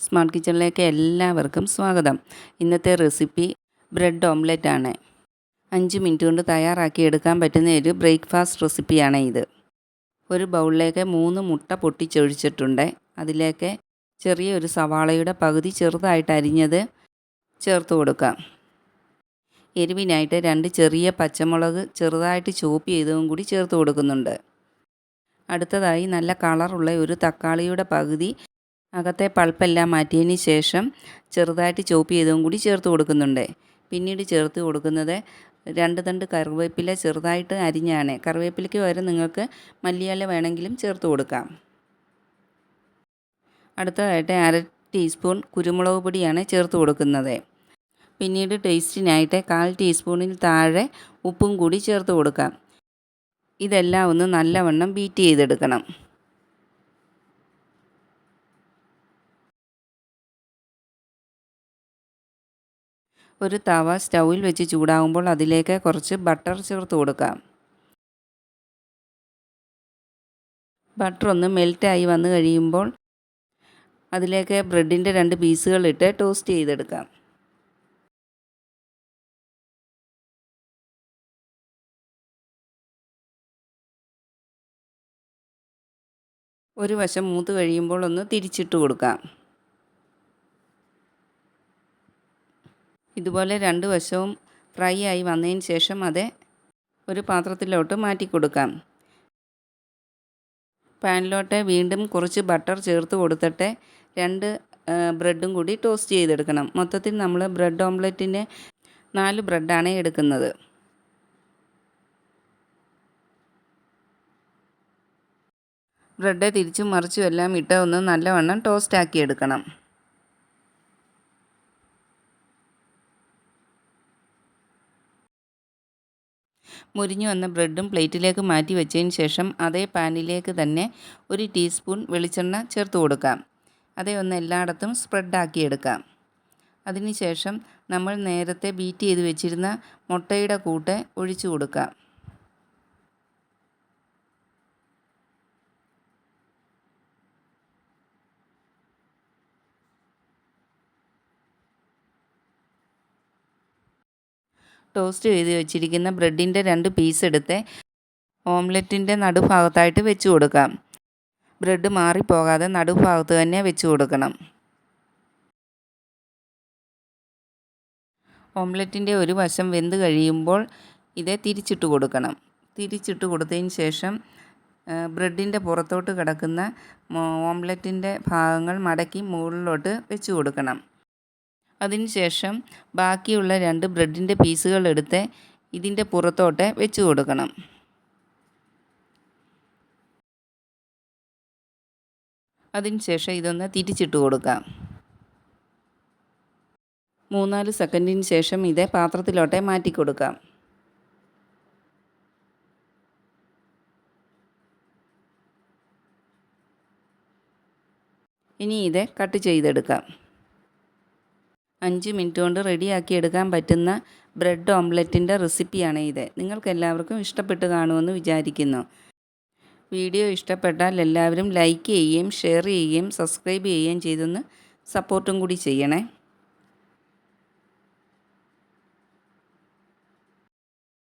Smart കിച്ചണിലേക്ക് എല്ലാവർക്കും സ്വാഗതം. ഇന്നത്തെ റെസിപ്പി ബ്രെഡ് ഓംലെറ്റ് ആണ്. 5 മിനിറ്റ് കൊണ്ട് തയ്യാറാക്കി എടുക്കാൻ പറ്റുന്ന ഒരു ബ്രേക്ക്ഫാസ്റ്റ് റെസിപ്പിയാണ് ഇത്. ഒരു ബൗളിലേക്ക് 3 മുട്ട പൊട്ടിച്ചൊഴിച്ചിട്ടുണ്ട്. അതിലേക്ക് ചെറിയൊരു സവാളയുടെ പകുതി ചെറുതായിട്ട് അരിഞ്ഞത് ചേർത്ത് കൊടുക്കാം. എരിവിനായിട്ട് 2 ചെറിയ പച്ചമുളക് ചെറുതായിട്ട് ചോപ്പ് ചെയ്തതും കൂടി ചേർത്ത് കൊടുക്കുന്നുണ്ട്. അടുത്തതായി നല്ല കളറുള്ള ഒരു തക്കാളിയുടെ പകുതി അകത്തെ പൾപ്പെല്ലാം മാറ്റിയതിന് ശേഷം ചെറുതായിട്ട് ചോപ്പ് ചെയ്തതും കൂടി ചേർത്ത് കൊടുക്കുന്നുണ്ട്. പിന്നീട് ചേർത്ത് കൊടുക്കുന്നത് 2 തണ്ട് കറിവേപ്പില ചെറുതായിട്ട് അരിഞ്ഞാണ്. കറിവേപ്പിലയ്ക്ക് പകരം നിങ്ങൾക്ക് മല്ലിയില വേണമെങ്കിലും ചേർത്ത് കൊടുക്കാം. അടുത്തതായിട്ട് 1/2 ടീസ്പൂൺ കുരുമുളക് പൊടിയാണ് ചേർത്ത് കൊടുക്കുന്നത്. പിന്നീട് ടേസ്റ്റിനായിട്ട് 1/4 ടീസ്പൂണിൽ താഴെ ഉപ്പും കൂടി ചേർത്ത് കൊടുക്കാം. ഇതെല്ലാം ഒന്ന് നല്ലവണ്ണം ബീറ്റ് ചെയ്തെടുക്കണം. ഒരു തവ സ്റ്റൗവിൽ വെച്ച് ചൂടാകുമ്പോൾ അതിലേക്ക് കുറച്ച് ബട്ടർ ചേർത്ത് കൊടുക്കാം. ബട്ടർ ഒന്ന് മെൽറ്റായി വന്നു കഴിയുമ്പോൾ അതിലേക്ക് ബ്രെഡിൻ്റെ 2 പീസുകളിട്ട് ടോസ്റ്റ് ചെയ്തെടുക്കാം. ഒരു വശം മൂത്ത് കഴിയുമ്പോൾ ഒന്ന് തിരിച്ചിട്ട് കൊടുക്കാം. ഇതുപോലെ 2 വശവും ഫ്രൈ ആയി വന്നതിന് ശേഷം അത് ഒരു പാത്രത്തിലോട്ട് മാറ്റി കൊടുക്കാം. പാനിലോട്ട് വീണ്ടും കുറച്ച് ബട്ടർ ചേർത്ത് കൊടുത്തിട്ട് 2 ബ്രെഡും കൂടി ടോസ്റ്റ് ചെയ്തെടുക്കണം. മൊത്തത്തിൽ നമ്മൾ ബ്രെഡ് ഓംലെറ്റിന് 4 ബ്രെഡാണ് എടുക്കുന്നത്. ബ്രെഡ് തിരിച്ചും മറിച്ചും എല്ലാം ഇട്ട് ഒന്ന് നല്ലവണ്ണം ടോസ്റ്റ് ആക്കി എടുക്കണം. മുരിഞ്ഞു വന്ന ബ്രെഡും പ്ലേറ്റിലേക്ക് മാറ്റി വെച്ചതിന് ശേഷം അതേ പാനിലേക്ക് തന്നെ 1 ടീസ്പൂൺ വെളിച്ചെണ്ണ ചേർത്ത് കൊടുക്കാം. അതേ ഒന്ന് എല്ലായിടത്തും സ്പ്രെഡാക്കി എടുക്കാം. അതിനുശേഷം നമ്മൾ നേരത്തെ ബീറ്റ് ചെയ്ത് വെച്ചിരുന്ന മുട്ടയുടെ കൂട്ട് ഒഴിച്ചു കൊടുക്കാം. ടോസ്റ്റ് ചെയ്ത് വെച്ചിരിക്കുന്ന ബ്രെഡിൻ്റെ 2 പീസ് എടുത്ത് ഓംലെറ്റിൻ്റെ നടുഭാഗത്തായിട്ട് വെച്ച് കൊടുക്കാം. ബ്രെഡ് മാറിപ്പോകാതെ നടുഭാഗത്ത് തന്നെ വെച്ച് കൊടുക്കണം. ഓംലെറ്റിൻ്റെ ഒരു വശം വെന്ത് കഴിയുമ്പോൾ ഇത് തിരിച്ചിട്ട് കൊടുക്കണം. തിരിച്ചിട്ട് കൊടുത്തതിന് ശേഷം ബ്രെഡിൻ്റെ പുറത്തോട്ട് കിടക്കുന്ന ഓംലെറ്റിൻ്റെ ഭാഗങ്ങൾ മടക്കി മുകളിലോട്ട് വെച്ച് കൊടുക്കണം. അതിനുശേഷം ബാക്കിയുള്ള 2 ബ്രെഡിൻ്റെ പീസുകൾ എടുത്ത് ഇതിൻ്റെ പുറത്തോട്ട് വെച്ച് കൊടുക്കണം. അതിനുശേഷം ഇതൊന്ന് തിരിച്ചിട്ട് കൊടുക്കാം. 3-4 സെക്കൻഡിന് ശേഷം ഇത് പാത്രത്തിലോട്ട് മാറ്റി കൊടുക്കാം. ഇനി ഇത് കട്ട് ചെയ്തെടുക്കാം. 5 മിനിറ്റ് കൊണ്ട് റെഡിയാക്കി എടുക്കാൻ പറ്റുന്ന ബ്രെഡ് ഓംലെറ്റിൻ്റെ റെസിപ്പിയാണ് ഇത്. നിങ്ങൾക്കെല്ലാവർക്കും ഇഷ്ടപ്പെട്ട് കാണുമെന്ന് വിചാരിക്കുന്നു. വീഡിയോ ഇഷ്ടപ്പെട്ടാൽ എല്ലാവരും ലൈക്ക് ചെയ്യുകയും ഷെയർ ചെയ്യുകയും സബ്സ്ക്രൈബ് ചെയ്യുകയും ചെയ്തൊന്ന് സപ്പോർട്ടും കൂടി ചെയ്യണേ.